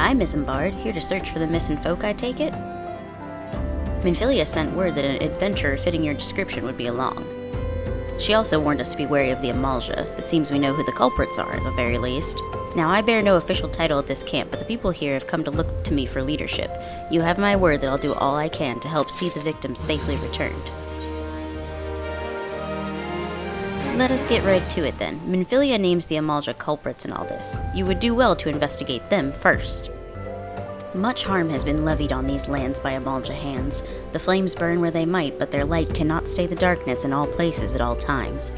I'm Isambard, here to search for the missing folk, I take it? Minfilia sent word that an adventurer fitting your description would be along. She also warned us to be wary of the Amalja. It seems we know who the culprits are, at the very least. Now, I bear no official title at this camp, but the people here have come to look to me for leadership. You have my word that I'll do all I can to help see the victims safely returned. Let us get right to it then. Minfilia names the Amalja culprits in all this. You would do well to investigate them first. Much harm has been levied on these lands by Amalja hands. The flames burn where they might, but their light cannot stay the darkness in all places at all times.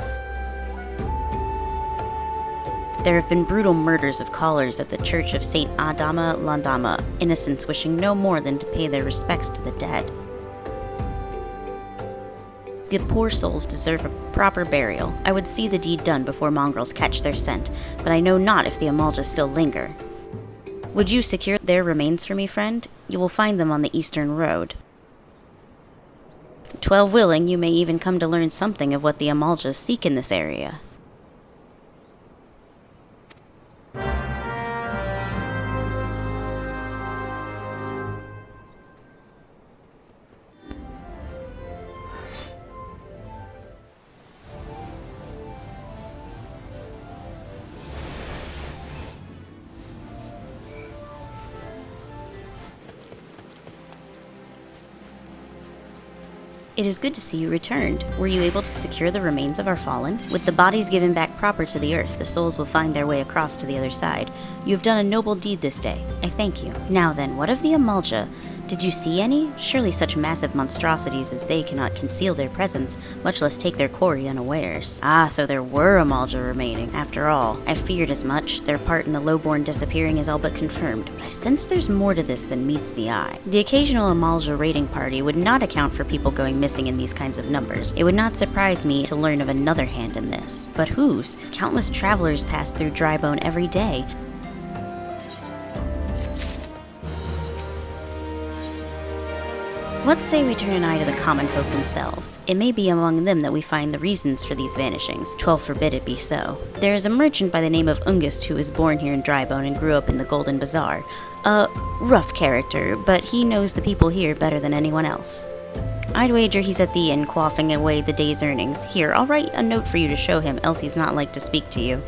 There have been brutal murders of callers at the church of St. Adama Landama, innocents wishing no more than to pay their respects to the dead. The poor souls deserve a proper burial. I would see the deed done before mongrels catch their scent, but I know not if the Amalja still linger. Would you secure their remains for me, friend? You will find them on the eastern road. 12 willing, you may even come to learn something of what the Amaljas seek in this area. It is good to see you returned. Were you able to secure the remains of our fallen? With the bodies given back proper to the earth, the souls will find their way across to the other side. You have done a noble deed this day. I thank you. Now then, what of the Amalja? Did you see any? Surely such massive monstrosities as they cannot conceal their presence, much less take their quarry unawares. Ah, so there were Amalja remaining, after all. I feared as much. Their part in the lowborn disappearing is all but confirmed, but I sense there's more to this than meets the eye. The occasional Amalja raiding party would not account for people going missing in these kinds of numbers. It would not surprise me to learn of another hand in this. But whose? Countless travelers pass through Drybone every day. Let's say we turn an eye to the common folk themselves. It may be among them that we find the reasons for these vanishings. 12 forbid it be so. There is a merchant by the name of Ungist who was born here in Drybone and grew up in the Golden Bazaar. A rough character, but he knows the people here better than anyone else. I'd wager he's at the inn quaffing away the day's earnings. Here, I'll write a note for you to show him, else he's not like to speak to you.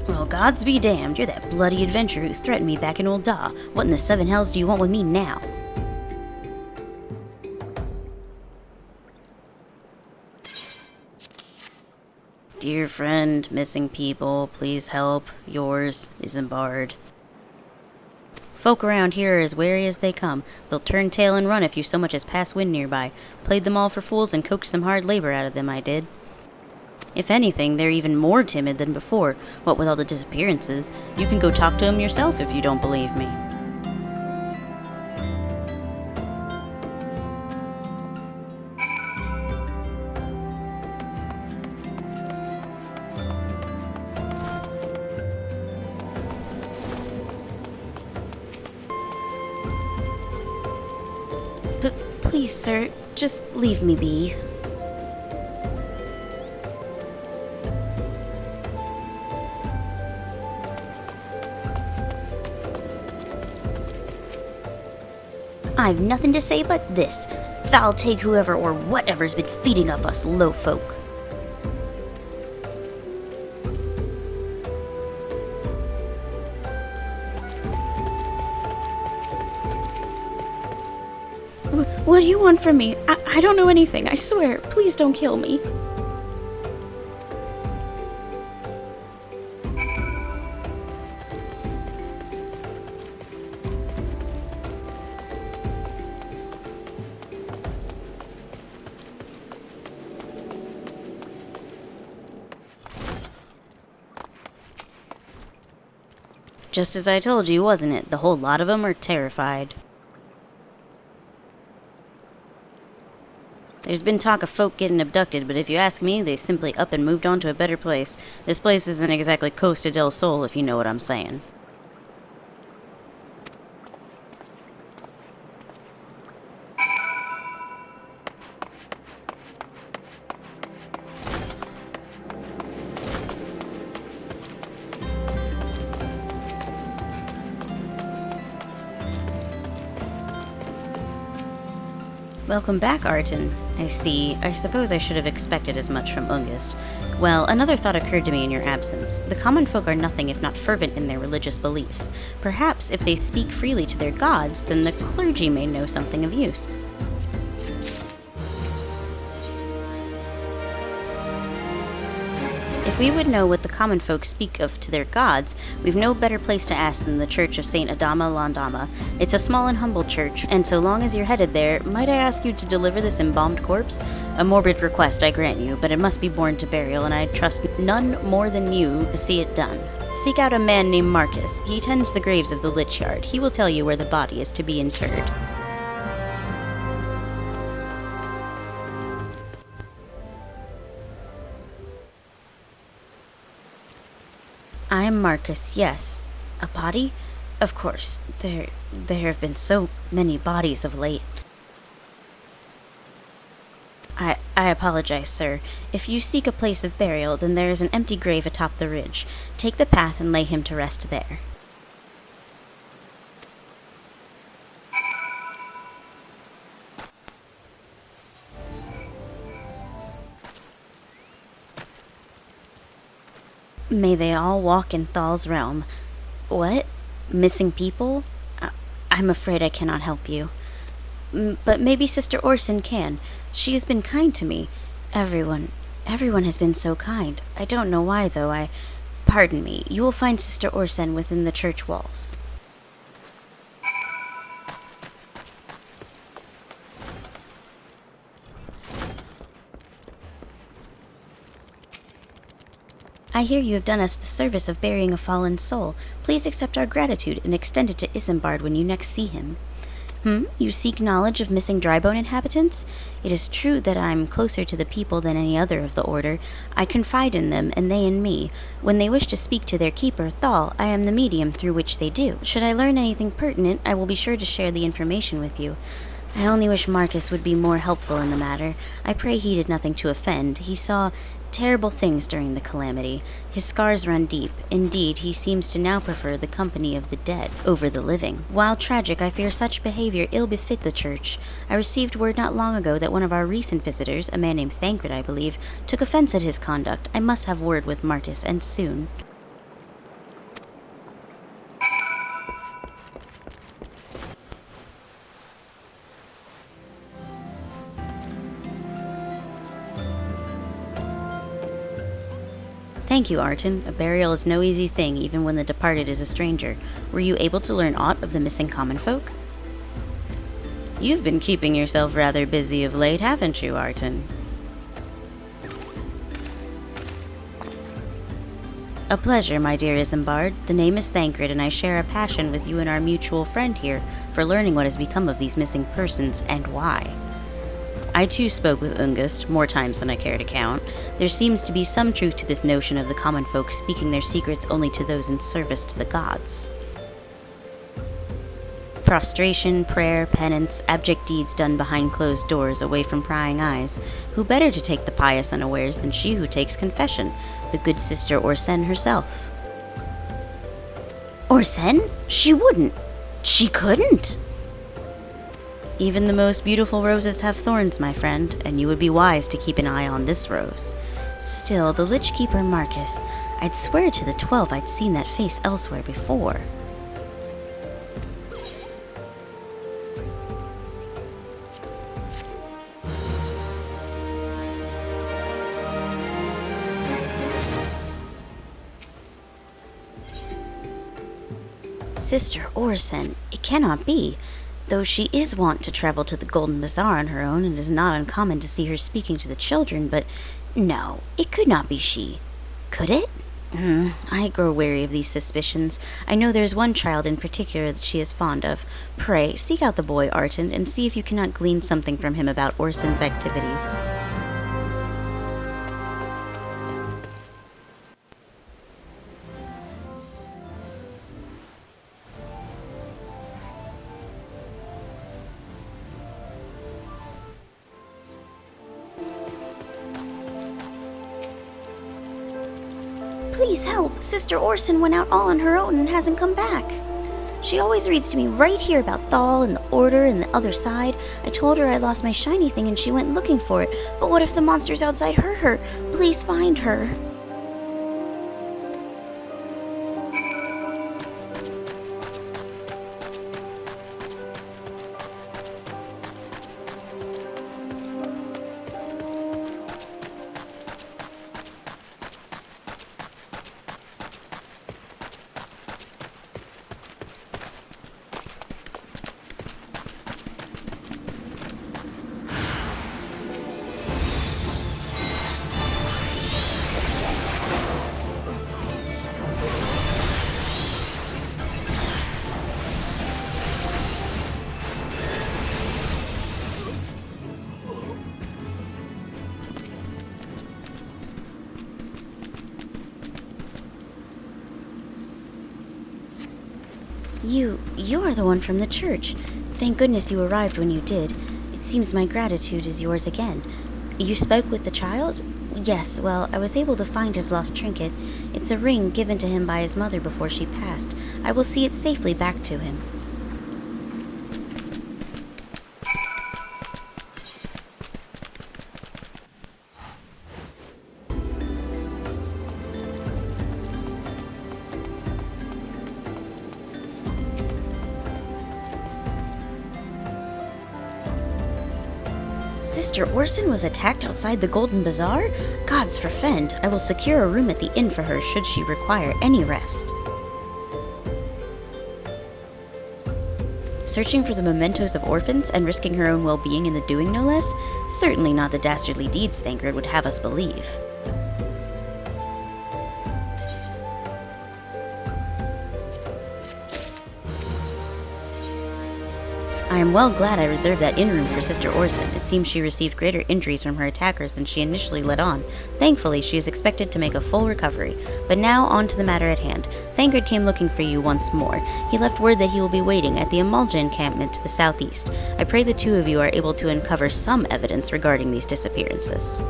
Well, gods be damned, you're that bloody adventurer who threatened me back in Old Da. What in the seven hells do you want with me now? Dear friend, missing people, please help. Yours, Isambard. Folk around here are as wary as they come. They'll turn tail and run if you so much as pass wind nearby. Played them all for fools and coaxed some hard labor out of them, I did. If anything, they're even more timid than before, what with all the disappearances. You can go talk to them yourself if you don't believe me. But please, sir, just leave me be. I've nothing to say but this. Thou'll take whoever or whatever's been feeding of us low folk. What do you want from me? I don't know anything, I swear. Please don't kill me. Just as I told you, wasn't it? The whole lot of them are terrified. There's been talk of folk getting abducted, but if you ask me, they simply up and moved on to a better place. This place isn't exactly Costa del Sol, if you know what I'm saying. Welcome back, Arton. I see. I suppose I should have expected as much from Ungist. Well, another thought occurred to me in your absence. The common folk are nothing if not fervent in their religious beliefs. Perhaps if they speak freely to their gods, then the clergy may know something of use. If we would know what the common folk speak of to their gods, we've no better place to ask than the church of St. Adama Landama. It's a small and humble church, and so long as you're headed there, might I ask you to deliver this embalmed corpse? A morbid request, I grant you, but it must be borne to burial, and I trust none more than you to see it done. Seek out a man named Marcus. He tends the graves of the Lich Yard. He will tell you where the body is to be interred. I am Marcus, yes. A body? Of course. There have been so many bodies of late. I apologize, sir. If you seek a place of burial, then there is an empty grave atop the ridge. Take the path and lay him to rest there. May they all walk in Thal's realm. What? Missing people? I'm afraid I cannot help you. But maybe Sister Orson can. She has been kind to me. Everyone has been so kind. I don't know why, though. Pardon me. You will find Sister Orson within the church walls. I hear you have done us the service of burying a fallen soul. Please accept our gratitude and extend it to Isambard when you next see him. You seek knowledge of missing Drybone inhabitants? It is true that I'm closer to the people than any other of the order. I confide in them, and they in me. When they wish to speak to their keeper, Thal, I am the medium through which they do. Should I learn anything pertinent, I will be sure to share the information with you. I only wish Marcus would be more helpful in the matter. I pray he did nothing to offend. He saw terrible things during the calamity. His scars run deep. Indeed, he seems to now prefer the company of the dead over the living. While tragic, I fear such behavior ill befit the church. I received word not long ago that one of our recent visitors, a man named Thancred, I believe, took offense at his conduct. I must have word with Marcus, and soon. Thank you, Arton. A burial is no easy thing, even when the departed is a stranger. Were you able to learn aught of the missing common folk? You've been keeping yourself rather busy of late, haven't you, Arton? A pleasure, my dear Isambard. The name is Thancred, and I share a passion with you and our mutual friend here for learning what has become of these missing persons and why. I too spoke with Ungist, more times than I care to count. There seems to be some truth to this notion of the common folk speaking their secrets only to those in service to the gods. Prostration, prayer, penance, abject deeds done behind closed doors, away from prying eyes. Who better to take the pious unawares than she who takes confession, the good sister Orsen herself? Orsen? She wouldn't. She couldn't. Even the most beautiful roses have thorns, my friend, and you would be wise to keep an eye on this rose. Still, the Lich Keeper Marcus, I'd swear to the 12 I'd seen that face elsewhere before. Sister Orsen, it cannot be. Though she is wont to travel to the Golden Bazaar on her own, and it is not uncommon to see her speaking to the children, but no, it could not be she. Could it? I grow wary of these suspicions. I know there's one child in particular that she is fond of. Pray, seek out the boy, Arton, and see if you cannot glean something from him about Orson's activities. Please help! Sister Orson went out all on her own and hasn't come back. She always reads to me right here about Thal and the Order and the other side. I told her I lost my shiny thing and she went looking for it. But what if the monsters outside hurt her? Please find her. You are the one from the church. Thank goodness you arrived when you did. It seems my gratitude is yours again. You spoke with the child? Yes, well, I was able to find his lost trinket. It's a ring given to him by his mother before she passed. I will see it safely back to him. Sister Orson was attacked outside the Golden Bazaar? Gods forfend, I will secure a room at the inn for her should she require any rest. Searching for the mementos of orphans and risking her own well-being in the doing, no less? Certainly not the dastardly deeds Thancred would have us believe. I am well glad I reserved that inn room for Sister Orson. It seems she received greater injuries from her attackers than she initially let on. Thankfully, she is expected to make a full recovery. But now, on to the matter at hand. Thancred came looking for you once more. He left word that he will be waiting at the Amalja encampment to the southeast. I pray the two of you are able to uncover some evidence regarding these disappearances.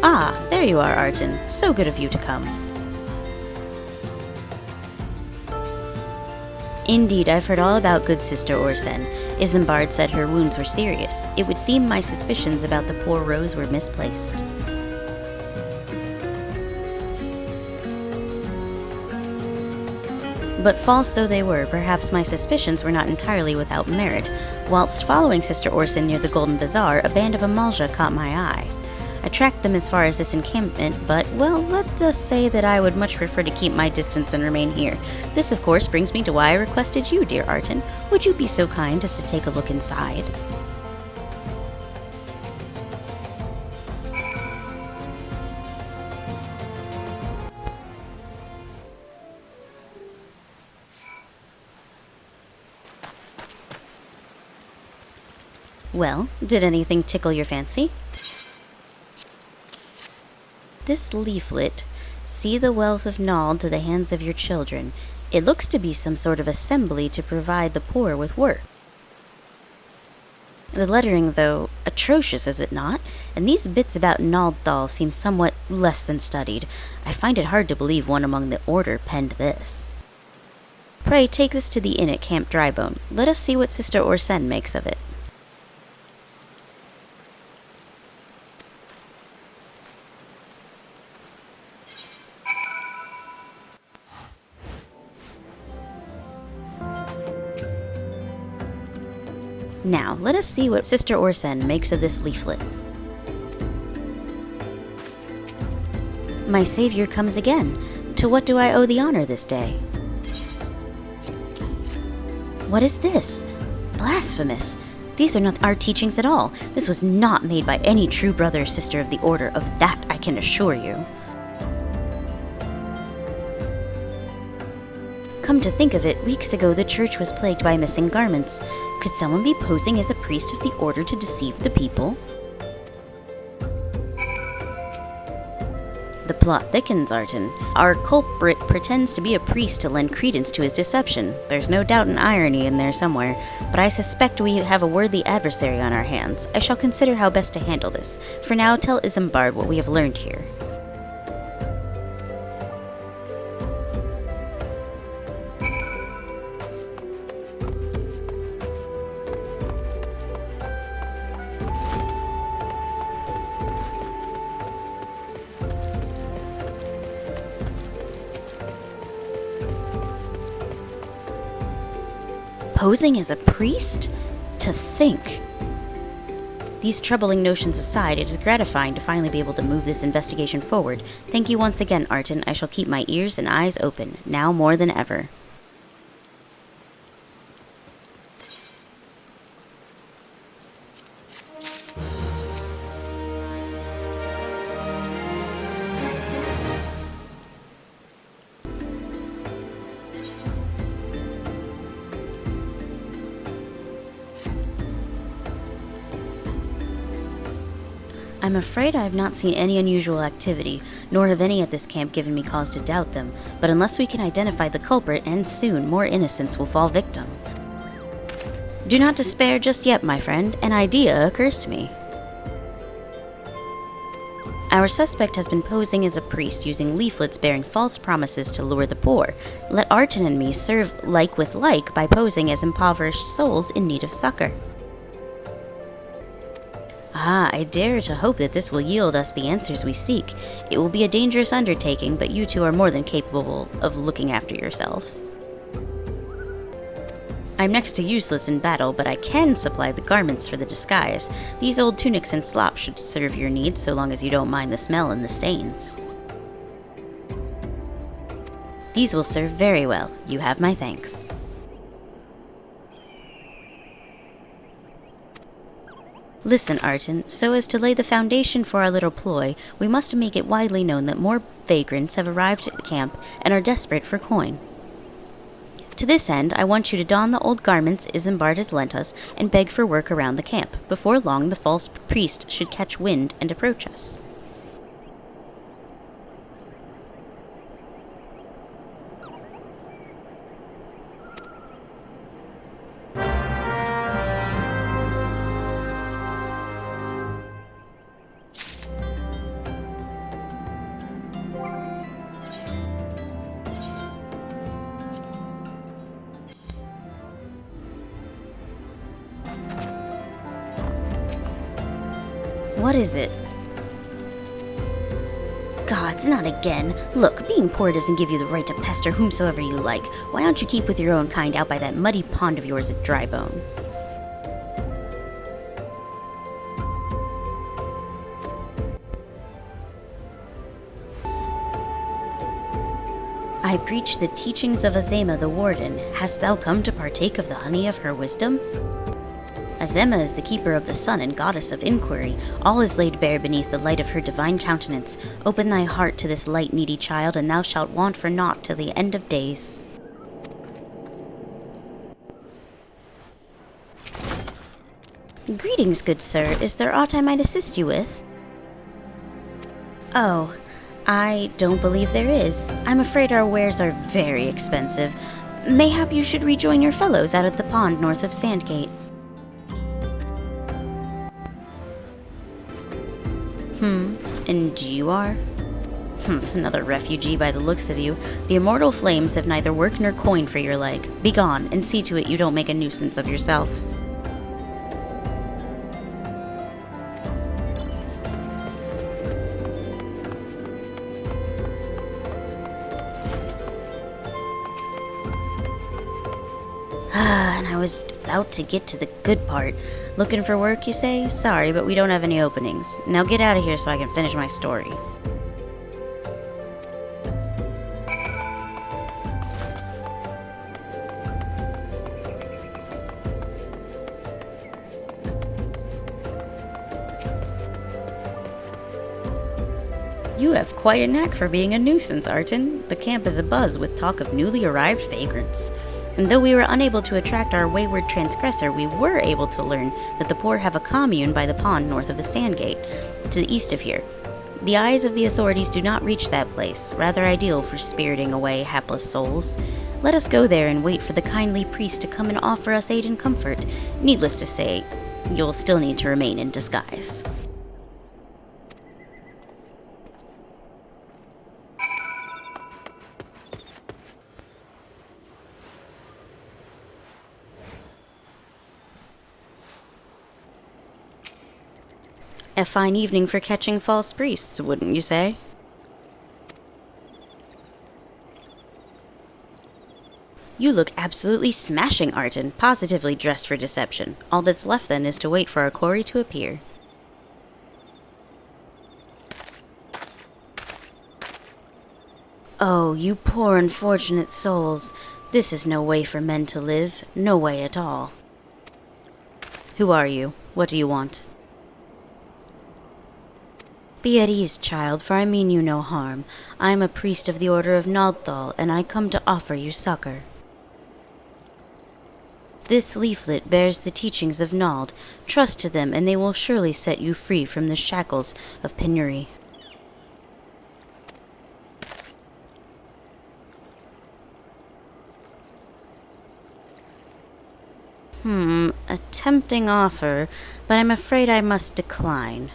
Ah, there you are, Arton. So good of you to come. Indeed, I've heard all about good Sister Orson. Isambard said her wounds were serious. It would seem my suspicions about the poor Rose were misplaced. But false though they were, perhaps my suspicions were not entirely without merit. Whilst following Sister Orson near the Golden Bazaar, a band of Amalja caught my eye. I tracked them as far as this encampment, but, well, let us say that I would much prefer to keep my distance and remain here. This, of course, brings me to why I requested you, dear Arton. Would you be so kind as to take a look inside? Well, did anything tickle your fancy? This leaflet, see the wealth of Nald to the hands of your children. It looks to be some sort of assembly to provide the poor with work. The lettering, though, atrocious, is it not? And these bits about Naldthal seem somewhat less than studied. I find it hard to believe one among the Order penned this. Pray take this to the inn at Camp Drybone. Let us see what Sister Orson makes of it. Now, let us see what Sister Orson makes of this leaflet. My savior comes again. To what do I owe the honor this day? What is this? Blasphemous! These are not our teachings at all. This was not made by any true brother or sister of the order. Of that I can assure you. Come to think of it, weeks ago the church was plagued by missing garments. Could someone be posing as a priest of the order to deceive the people? The plot thickens, Arton. Our culprit pretends to be a priest to lend credence to his deception. There's no doubt an irony in there somewhere, but I suspect we have a worthy adversary on our hands. I shall consider how best to handle this. For now, tell Isambard what we have learned here. Posing as a priest? To think. These troubling notions aside, it is gratifying to finally be able to move this investigation forward. Thank you once again, Arton. I shall keep my ears and eyes open, now more than ever. I'm afraid I have not seen any unusual activity, nor have any at this camp given me cause to doubt them, but unless we can identify the culprit, and soon, more innocents will fall victim. Do not despair just yet, my friend. An idea occurs to me. Our suspect has been posing as a priest using leaflets bearing false promises to lure the poor. Let Arton and me serve like with like by posing as impoverished souls in need of succor. I dare to hope that this will yield us the answers we seek. It will be a dangerous undertaking, but you two are more than capable of looking after yourselves. I'm next to useless in battle, but I can supply the garments for the disguise. These old tunics and slops should serve your needs, so long as you don't mind the smell and the stains. These will serve very well. You have my thanks. Listen, Arton, so as to lay the foundation for our little ploy, we must make it widely known that more vagrants have arrived at camp and are desperate for coin. To this end, I want you to don the old garments Isambard has lent us and beg for work around the camp. Before long, the false priest should catch wind and approach us. What is it? Gods, not again. Look, being poor doesn't give you the right to pester whomsoever you like. Why don't you keep with your own kind out by that muddy pond of yours at Drybone? I preach the teachings of Azema the Warden. Hast thou come to partake of the honey of her wisdom? Azema is the keeper of the sun and goddess of inquiry. All is laid bare beneath the light of her divine countenance. Open thy heart to this light needy child, and thou shalt want for naught till the end of days. Greetings, good sir. Is there aught I might assist you with? Oh, I don't believe there is. I'm afraid our wares are very expensive. Mayhap you should rejoin your fellows out at the pond north of Sandgate. And you are? Another refugee by the looks of you. The immortal flames have neither work nor coin for your leg. Begone, and see to it you don't make a nuisance of yourself. And I was about to get to the good part. Looking for work, you say? Sorry, but we don't have any openings. Now get out of here so I can finish my story. have quite a knack for being a nuisance, Arton. The camp is abuzz with talk of newly arrived vagrants. And though we were unable to attract our wayward transgressor, we were able to learn that the poor have a commune by the pond north of the Sandgate, to the east of here. The eyes of the authorities do not reach that place, rather ideal for spiriting away hapless souls. Let us go there and wait for the kindly priest to come and offer us aid and comfort. Needless to say, you'll still need to remain in disguise. A fine evening for catching false priests, wouldn't you say? You look absolutely smashing, Arton, positively dressed for deception. All that's left then is to wait for our quarry to appear. Oh, you poor unfortunate souls. This is no way for men to live, no way at all. Who are you? What do you want? Be at ease, child, for I mean you no harm. I am a priest of the Order of Naldthal, and I come to offer you succor. This leaflet bears the teachings of Nald. Trust to them, and they will surely set you free from the shackles of penury. A tempting offer, but I'm afraid I must decline.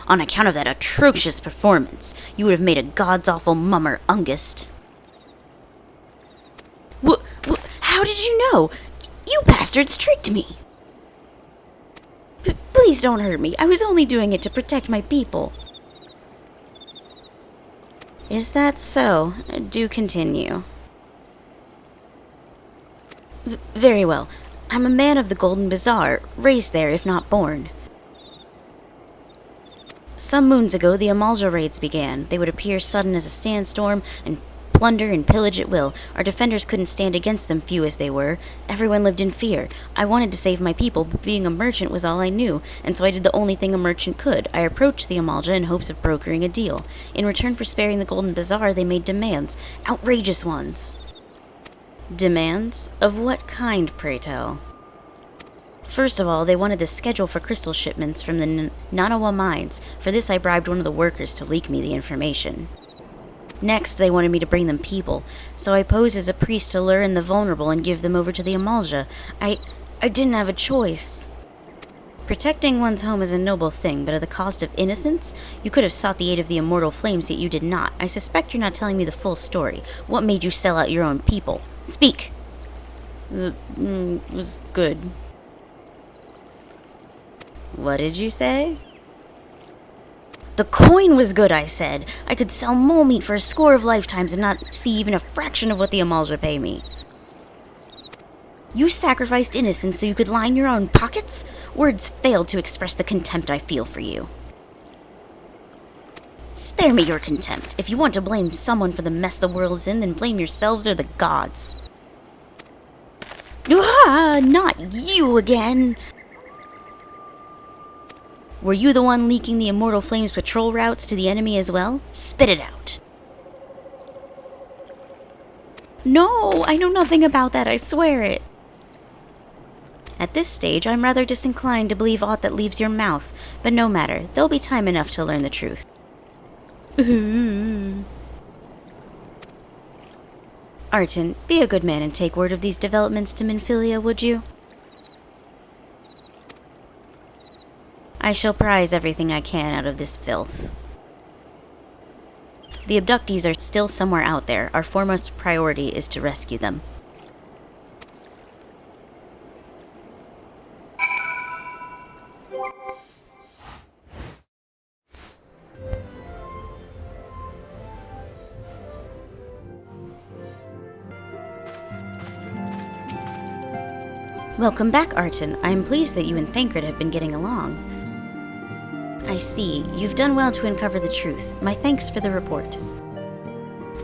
On account of that atrocious performance, you would have made a god's-awful mummer, Ungist. How did you know? You bastards tricked me! Please don't hurt me. I was only doing it to protect my people. Is that so? Do continue. Very well. I'm a man of the Golden Bazaar, raised there if not born. Some moons ago, the Amalja raids began. They would appear sudden as a sandstorm and plunder and pillage at will. Our defenders couldn't stand against them, few as they were. Everyone lived in fear. I wanted to save my people, but being a merchant was all I knew, and so I did the only thing a merchant could. I approached the Amalja in hopes of brokering a deal. In return for sparing the Golden Bazaar, they made demands. Outrageous ones. Demands? Of what kind, pray tell? First of all, they wanted the schedule for crystal shipments from the Nanawa mines. For this, I bribed one of the workers to leak me the information. Next, they wanted me to bring them people, so I posed as a priest to lure in the vulnerable and give them over to the Amalja. I didn't have a choice. Protecting one's home is a noble thing, but at the cost of innocence? You could have sought the aid of the immortal flames, yet you did not. I suspect you're not telling me the full story. What made you sell out your own people? Speak! It was good. What did you say? The coin was good, I said. I could sell mole meat for a score of lifetimes and not see even a fraction of what the Amalja pay me. You sacrificed innocence so you could line your own pockets? Words failed to express the contempt I feel for you. Spare me your contempt. If you want to blame someone for the mess the world is in, then blame yourselves or the gods. Ah, not you again! Were you the one leaking the Immortal Flames patrol routes to the enemy as well? Spit it out. No, I know nothing about that, I swear it. At this stage, I'm rather disinclined to believe aught that leaves your mouth, but no matter, there'll be time enough to learn the truth. Arton, be a good man and take word of these developments to Minfilia, would you? I shall prize everything I can out of this filth. The abductees are still somewhere out there. Our foremost priority is to rescue them. Welcome back, Arton. I am pleased that you and Thancred have been getting along. I see. You've done well to uncover the truth. My thanks for the report.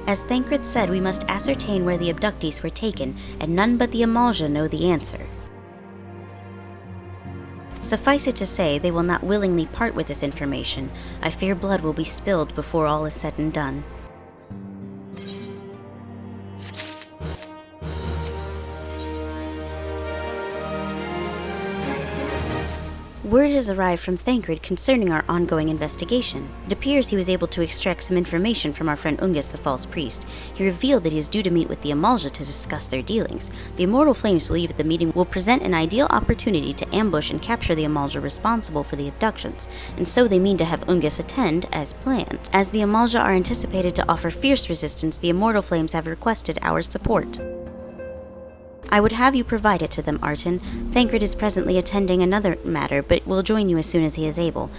As Thancred said, we must ascertain where the abductees were taken, and none but the Amalja know the answer. Suffice it to say, they will not willingly part with this information. I fear blood will be spilled before all is said and done. Word has arrived from Thancred concerning our ongoing investigation. It appears he was able to extract some information from our friend Ungus the false priest. He revealed that he is due to meet with the Amalja to discuss their dealings. The Immortal Flames believe that the meeting will present an ideal opportunity to ambush and capture the Amalja responsible for the abductions, and so they mean to have Ungus attend as planned. As the Amalja are anticipated to offer fierce resistance, the Immortal Flames have requested our support. I would have you provide it to them, Arton. Thancred is presently attending another matter, but will join you as soon as he is able.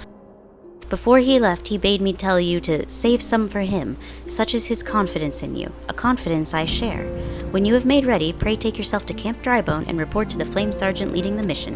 Before he left, he bade me tell you to save some for him. Such is his confidence in you, a confidence I share. When you have made ready, pray take yourself to Camp Drybone and report to the Flame Sergeant leading the mission.